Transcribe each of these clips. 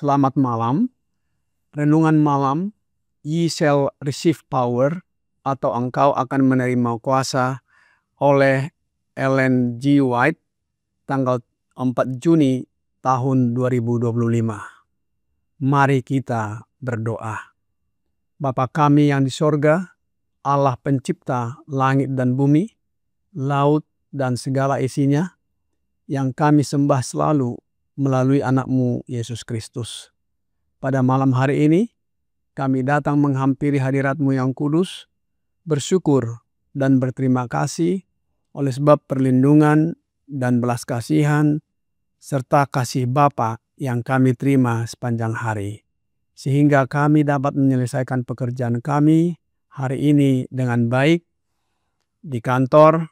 selamat malam. Renungan malam, Ye shall receive power, atau engkau akan menerima kuasa, oleh Ellen G. White, tanggal 4 Juni tahun 2025. Mari kita berdoa. Bapa kami yang di sorga, Allah pencipta langit dan bumi, laut dan segala isinya, yang kami sembah selalu melalui anak-Mu Yesus Kristus. Pada malam hari ini, kami datang menghampiri hadirat-Mu yang kudus, bersyukur dan berterima kasih oleh sebab perlindungan dan belas kasihan serta kasih Bapa yang kami terima sepanjang hari. Sehingga kami dapat menyelesaikan pekerjaan kami hari ini dengan baik, di kantor,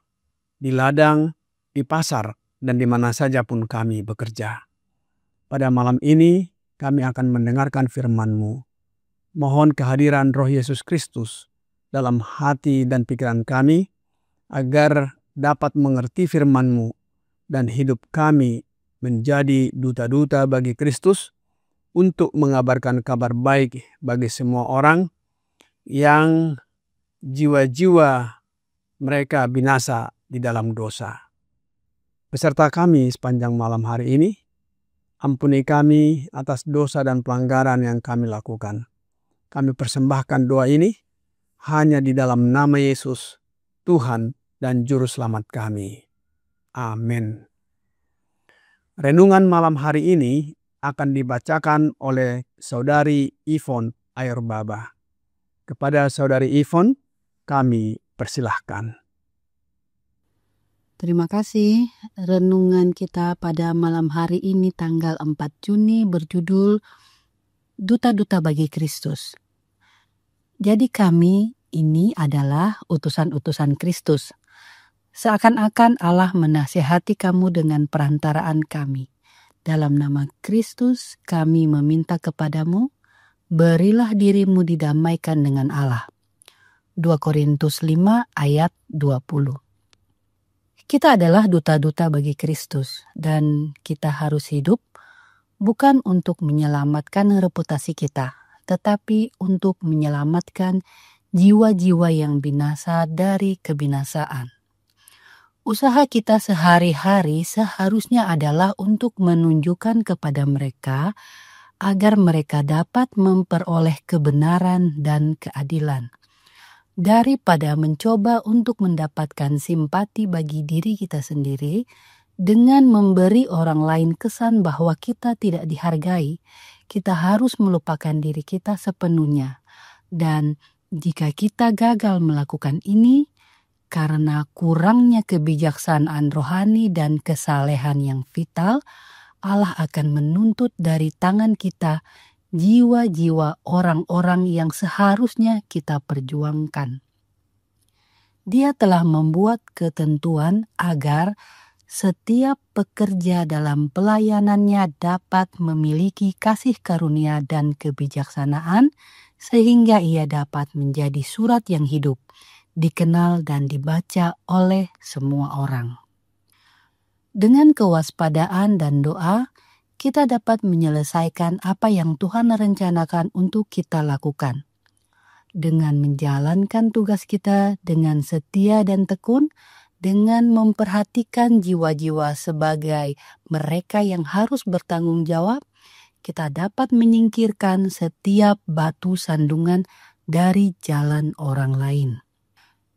di ladang, di pasar, dan di mana saja pun kami bekerja. Pada malam ini, kami akan mendengarkan firman-Mu. Mohon kehadiran Roh Yesus Kristus dalam hati dan pikiran kami, agar dapat mengerti firman-Mu dan hidup kami menjadi duta-duta bagi Kristus untuk mengabarkan kabar baik bagi semua orang yang jiwa-jiwa mereka binasa di dalam dosa. Beserta kami sepanjang malam hari ini, ampuni kami atas dosa dan pelanggaran yang kami lakukan. Kami persembahkan doa ini hanya di dalam nama Yesus, Tuhan dan Juru Selamat kami. Amin. Renungan malam hari ini akan dibacakan oleh Saudari Yvonne Ayurbaba. Kepada Saudari Yvonne, kami persilahkan. Terima kasih. Renungan kita pada malam hari ini tanggal 4 Juni berjudul Duta-duta bagi Kristus. Jadi kami ini adalah utusan-utusan Kristus. Seakan-akan Allah menasihati kamu dengan perantaraan kami. Dalam nama Kristus kami meminta kepadamu, berilah dirimu didamaikan dengan Allah. 2 Korintus 5 ayat 20. Kita adalah duta-duta bagi Kristus dan kita harus hidup bukan untuk menyelamatkan reputasi kita, tetapi untuk menyelamatkan jiwa-jiwa yang binasa dari kebinasaan. Usaha kita sehari-hari seharusnya adalah untuk menunjukkan kepada mereka agar mereka dapat memperoleh kebenaran dan keadilan. Daripada mencoba untuk mendapatkan simpati bagi diri kita sendiri dengan memberi orang lain kesan bahwa kita tidak dihargai, kita harus melupakan diri kita sepenuhnya. Dan jika kita gagal melakukan ini, karena kurangnya kebijaksanaan rohani dan kesalehan yang vital, Allah akan menuntut dari tangan kita jiwa-jiwa orang-orang yang seharusnya kita perjuangkan. Dia telah membuat ketentuan agar setiap pekerja dalam pelayanannya dapat memiliki kasih karunia dan kebijaksanaan sehingga ia dapat menjadi surat yang hidup, dikenal dan dibaca oleh semua orang. Dengan kewaspadaan dan doa, kita dapat menyelesaikan apa yang Tuhan rencanakan untuk kita lakukan. Dengan menjalankan tugas kita dengan setia dan tekun, dengan memperhatikan jiwa-jiwa sebagai mereka yang harus bertanggung jawab, kita dapat menyingkirkan setiap batu sandungan dari jalan orang lain.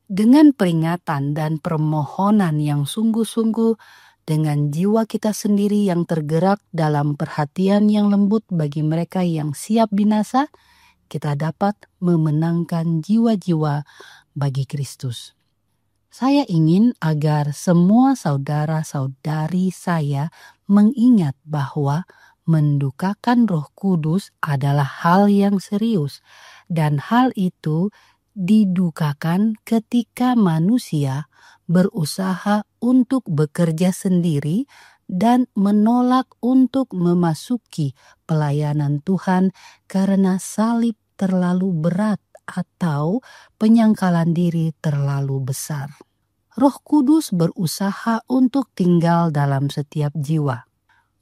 Dengan peringatan dan permohonan yang sungguh-sungguh, dengan jiwa kita sendiri yang tergerak dalam perhatian yang lembut bagi mereka yang siap binasa, kita dapat memenangkan jiwa-jiwa bagi Kristus. Saya ingin agar semua saudara-saudari saya mengingat bahwa mendukakan Roh Kudus adalah hal yang serius, dan hal itu didukakan ketika manusia berusaha untuk bekerja sendiri dan menolak untuk memasuki pelayanan Tuhan karena salib terlalu berat atau penyangkalan diri terlalu besar. Roh Kudus berusaha untuk tinggal dalam setiap jiwa.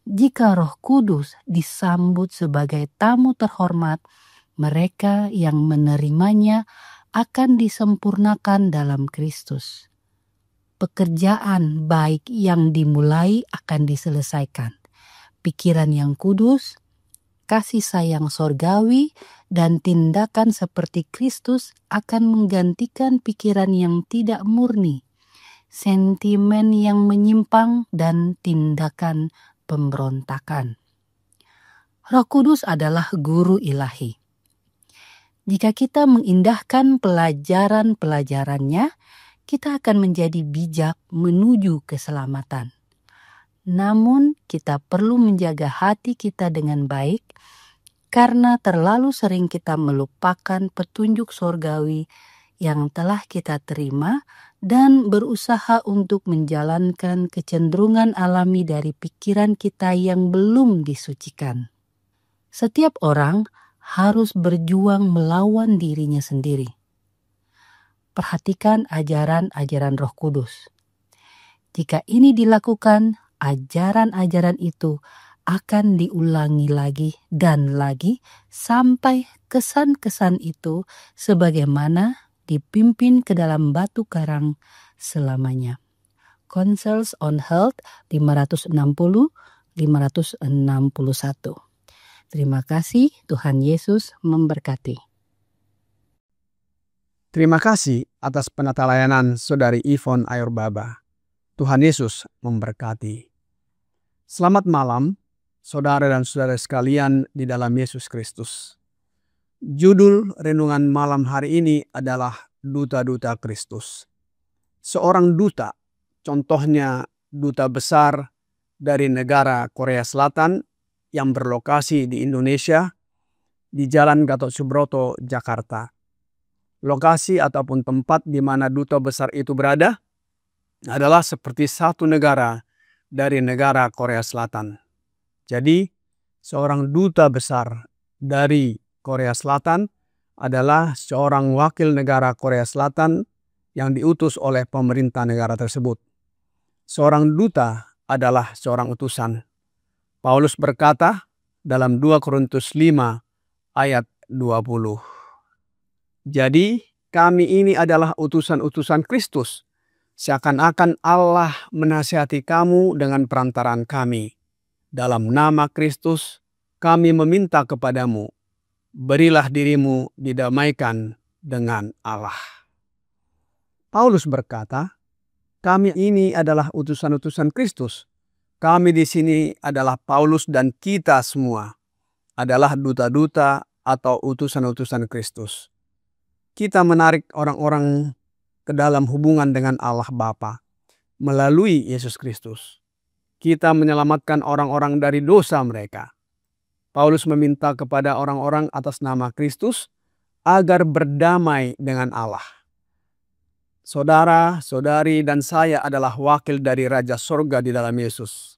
Jika Roh Kudus disambut sebagai tamu terhormat, mereka yang menerimanya akan disempurnakan dalam Kristus. Pekerjaan baik yang dimulai akan diselesaikan. Pikiran yang kudus, kasih sayang sorgawi, dan tindakan seperti Kristus akan menggantikan pikiran yang tidak murni, sentimen yang menyimpang, dan tindakan pemberontakan. Roh Kudus adalah guru ilahi. Jika kita mengindahkan pelajaran-pelajarannya, kita akan menjadi bijak menuju keselamatan. Namun kita perlu menjaga hati kita dengan baik, karena terlalu sering kita melupakan petunjuk sorgawi yang telah kita terima dan berusaha untuk menjalankan kecenderungan alami dari pikiran kita yang belum disucikan. Setiap orang harus berjuang melawan dirinya sendiri. Perhatikan ajaran-ajaran Roh Kudus. Jika ini dilakukan, ajaran-ajaran itu akan diulangi lagi dan lagi sampai kesan-kesan itu sebagaimana dipimpin ke dalam batu karang selamanya. Counsels on Health 560-561. Terima kasih, Tuhan Yesus memberkati. Terima kasih atas penata layanan Saudari Yvonne Ayurbaba. Tuhan Yesus memberkati. Selamat malam, saudara dan saudara sekalian di dalam Yesus Kristus. Judul renungan malam hari ini adalah Duta-Duta Kristus. Seorang duta, contohnya duta besar dari negara Korea Selatan yang berlokasi di Indonesia, di Jalan Gatot Subroto, Jakarta. Lokasi ataupun tempat di mana duta besar itu berada adalah seperti satu negara dari negara Korea Selatan. Jadi, seorang duta besar dari Korea Selatan adalah seorang wakil negara Korea Selatan yang diutus oleh pemerintah negara tersebut. Seorang duta adalah seorang utusan. Paulus berkata dalam 2 Korintus 5 ayat 20. Jadi, kami ini adalah utusan-utusan Kristus. Seakan-akan Allah menasihati kamu dengan perantaraan kami. Dalam nama Kristus, kami meminta kepadamu, berilah dirimu didamaikan dengan Allah. Paulus berkata, kami ini adalah utusan-utusan Kristus. Kami di sini adalah Paulus dan kita semua adalah duta-duta atau utusan-utusan Kristus. Kita menarik orang-orang ke dalam hubungan dengan Allah Bapa melalui Yesus Kristus. Kita menyelamatkan orang-orang dari dosa mereka. Paulus meminta kepada orang-orang atas nama Kristus agar berdamai dengan Allah. Saudara, saudari, dan saya adalah wakil dari Raja Sorga di dalam Yesus.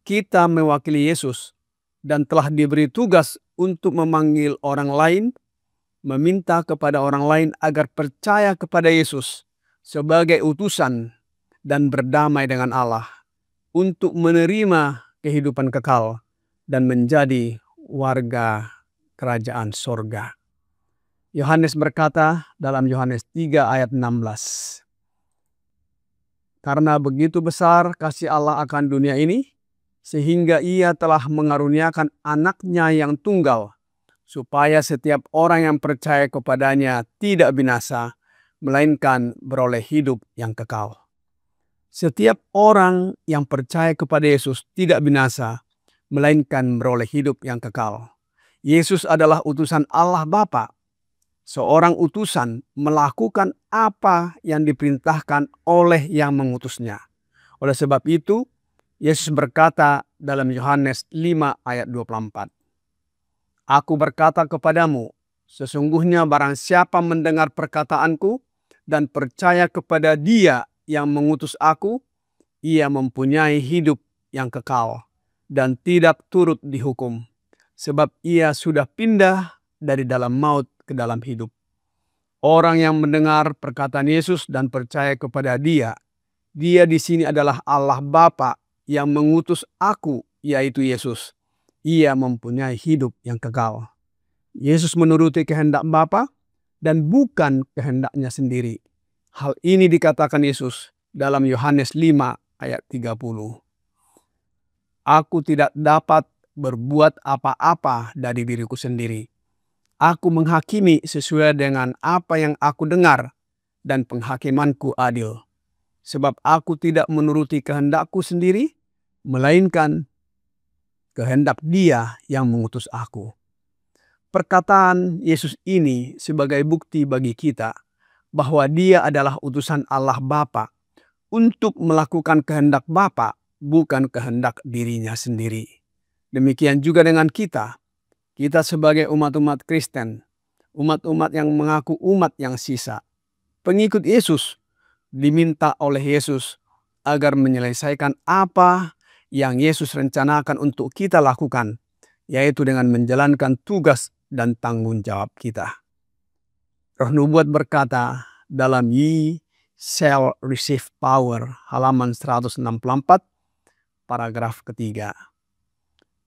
Kita mewakili Yesus dan telah diberi tugas untuk memanggil orang lain, meminta kepada orang lain agar percaya kepada Yesus sebagai utusan dan berdamai dengan Allah untuk menerima kehidupan kekal dan menjadi warga kerajaan sorga. Yohanes berkata dalam Yohanes 3 ayat 16. Karena begitu besar kasih Allah akan dunia ini, sehingga ia telah mengaruniakan anaknya yang tunggal, supaya setiap orang yang percaya kepadanya tidak binasa, melainkan beroleh hidup yang kekal. Setiap orang yang percaya kepada Yesus tidak binasa, melainkan beroleh hidup yang kekal. Yesus adalah utusan Allah Bapa. Seorang utusan melakukan apa yang diperintahkan oleh yang mengutusnya. Oleh sebab itu, Yesus berkata dalam Yohanes 5 ayat 24. Aku berkata kepadamu, sesungguhnya barang siapa mendengar perkataanku dan percaya kepada Dia yang mengutus aku, ia mempunyai hidup yang kekal dan tidak turut dihukum, sebab ia sudah pindah dari dalam maut ke dalam hidup. Orang yang mendengar perkataan Yesus dan percaya kepada Dia di sini adalah Allah Bapa yang mengutus aku yaitu Yesus. Ia mempunyai hidup yang kekal. Yesus menuruti kehendak Bapa dan bukan kehendaknya sendiri. Hal ini dikatakan Yesus dalam Yohanes 5 ayat 30. Aku tidak dapat berbuat apa-apa dari diriku sendiri. Aku menghakimi sesuai dengan apa yang aku dengar, dan penghakimanku adil. Sebab aku tidak menuruti kehendakku sendiri, melainkan kehendak Dia yang mengutus aku. Perkataan Yesus ini sebagai bukti bagi kita bahwa Dia adalah utusan Allah Bapa untuk melakukan kehendak Bapa, bukan kehendak dirinya sendiri. Demikian juga dengan kita. Kita sebagai umat-umat Kristen, umat-umat yang mengaku umat yang sisa, pengikut Yesus, diminta oleh Yesus agar menyelesaikan apa yang Yesus rencanakan untuk kita lakukan, yaitu dengan menjalankan tugas dan tanggung jawab kita. Roh Nubuat berkata dalam Ye shall receive power, halaman 164, paragraf ketiga.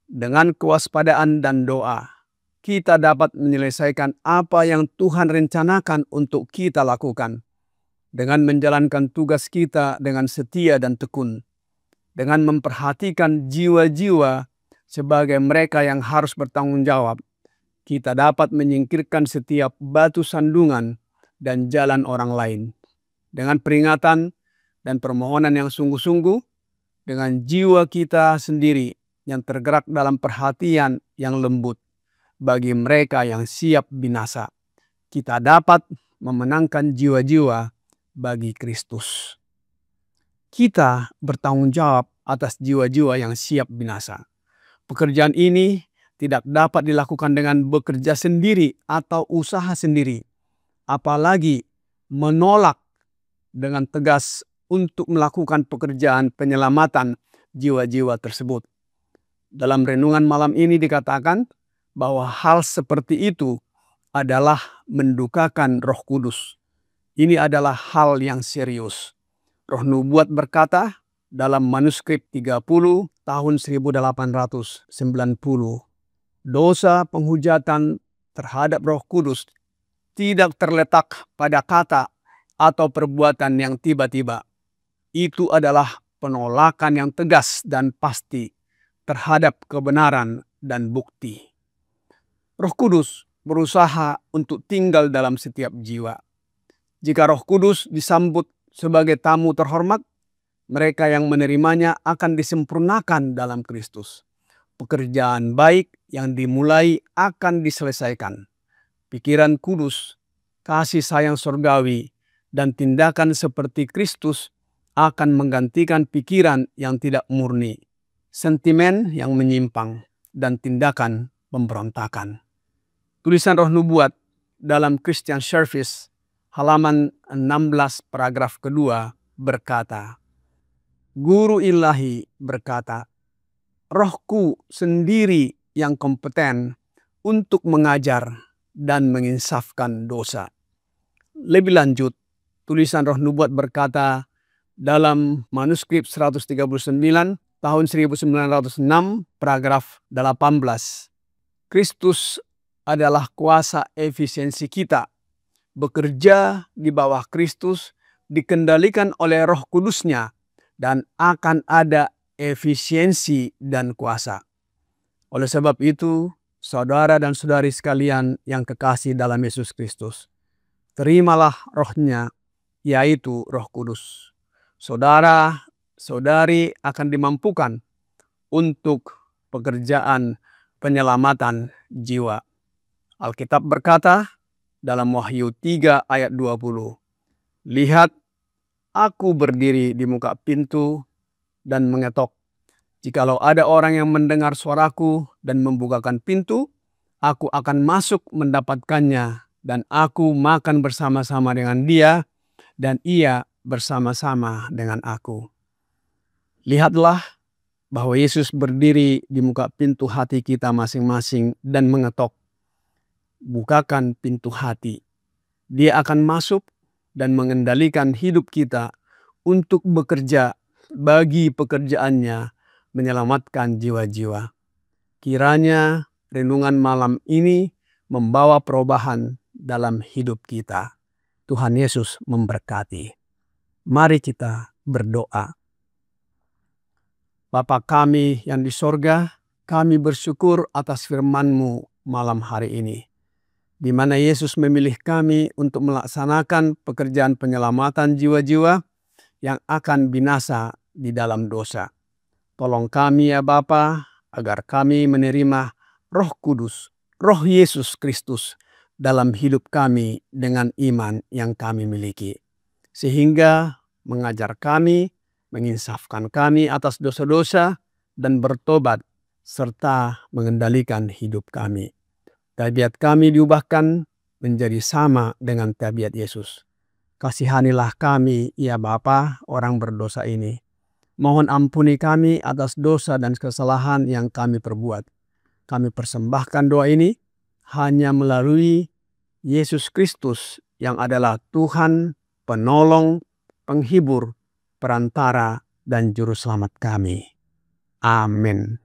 Dengan kewaspadaan dan doa, kita dapat menyelesaikan apa yang Tuhan rencanakan untuk kita lakukan, dengan menjalankan tugas kita dengan setia dan tekun, dengan memperhatikan jiwa-jiwa sebagai mereka yang harus bertanggung jawab. Kita dapat menyingkirkan setiap batu sandungan dan jalan orang lain. Dengan peringatan dan permohonan yang sungguh-sungguh, dengan jiwa kita sendiri yang tergerak dalam perhatian yang lembut bagi mereka yang siap binasa, kita dapat memenangkan jiwa-jiwa bagi Kristus. Kita bertanggung jawab atas jiwa-jiwa yang siap binasa. Pekerjaan ini tidak dapat dilakukan dengan bekerja sendiri atau usaha sendiri, apalagi menolak dengan tegas untuk melakukan pekerjaan penyelamatan jiwa-jiwa tersebut. Dalam renungan malam ini dikatakan bahwa hal seperti itu adalah mendukakan Roh Kudus. Ini adalah hal yang serius. Roh Nubuat berkata dalam manuskrip 30 tahun 1890, dosa penghujatan terhadap Roh Kudus tidak terletak pada kata atau perbuatan yang tiba-tiba. Itu adalah penolakan yang tegas dan pasti terhadap kebenaran dan bukti. Roh Kudus berusaha untuk tinggal dalam setiap jiwa. Jika Roh Kudus disambut sebagai tamu terhormat, mereka yang menerimanya akan disempurnakan dalam Kristus. Pekerjaan baik yang dimulai akan diselesaikan. Pikiran kudus, kasih sayang surgawi, dan tindakan seperti Kristus akan menggantikan pikiran yang tidak murni, sentimen yang menyimpang, dan tindakan pemberontakan. Tulisan Roh Nubuat dalam Christian Service, halaman 16 paragraf kedua berkata, Guru ilahi berkata, Rohku sendiri yang kompeten untuk mengajar dan menginsafkan dosa. Lebih lanjut, tulisan Roh Nubuat berkata dalam manuskrip 139 tahun 1906 paragraf 18, Kristus adalah kuasa efisiensi kita. Bekerja di bawah Kristus dikendalikan oleh Roh Kudusnya dan akan ada efisiensi dan kuasa. Oleh sebab itu, saudara dan saudari sekalian yang kekasih dalam Yesus Kristus, terimalah Roh-Nya, yaitu Roh Kudus. Saudara, saudari akan dimampukan untuk pekerjaan penyelamatan jiwa. Alkitab berkata dalam Wahyu 3 ayat 20, Lihat, aku berdiri di muka pintu dan mengetok. Jikalau ada orang yang mendengar suaraku dan membukakan pintu, aku akan masuk mendapatkannya, dan aku makan bersama-sama dengan dia, dan ia bersama-sama dengan aku. Lihatlah bahwa Yesus berdiri di muka pintu hati kita masing-masing dan mengetok. Bukakan pintu hati. Dia akan masuk dan mengendalikan hidup kita untuk bekerja bagi pekerjaannya menyelamatkan jiwa-jiwa. Kiranya renungan malam ini membawa perubahan dalam hidup kita. Tuhan Yesus memberkati. Mari kita berdoa. Bapa kami yang di sorga, kami bersyukur atas firman-Mu malam hari ini, di mana Yesus memilih kami untuk melaksanakan pekerjaan penyelamatan jiwa-jiwa yang akan binasa di dalam dosa. Tolong kami ya Bapa, agar kami menerima Roh Kudus, Roh Yesus Kristus dalam hidup kami dengan iman yang kami miliki. Sehingga mengajar kami, menginsafkan kami atas dosa-dosa, dan bertobat, serta mengendalikan hidup kami. Tabiat kami diubahkan menjadi sama dengan tabiat Yesus. Kasihanilah kami, ya Bapa, orang berdosa ini. Mohon ampuni kami atas dosa dan kesalahan yang kami perbuat. Kami persembahkan doa ini hanya melalui Yesus Kristus yang adalah Tuhan, penolong, penghibur, perantara, dan juru selamat kami. Amin.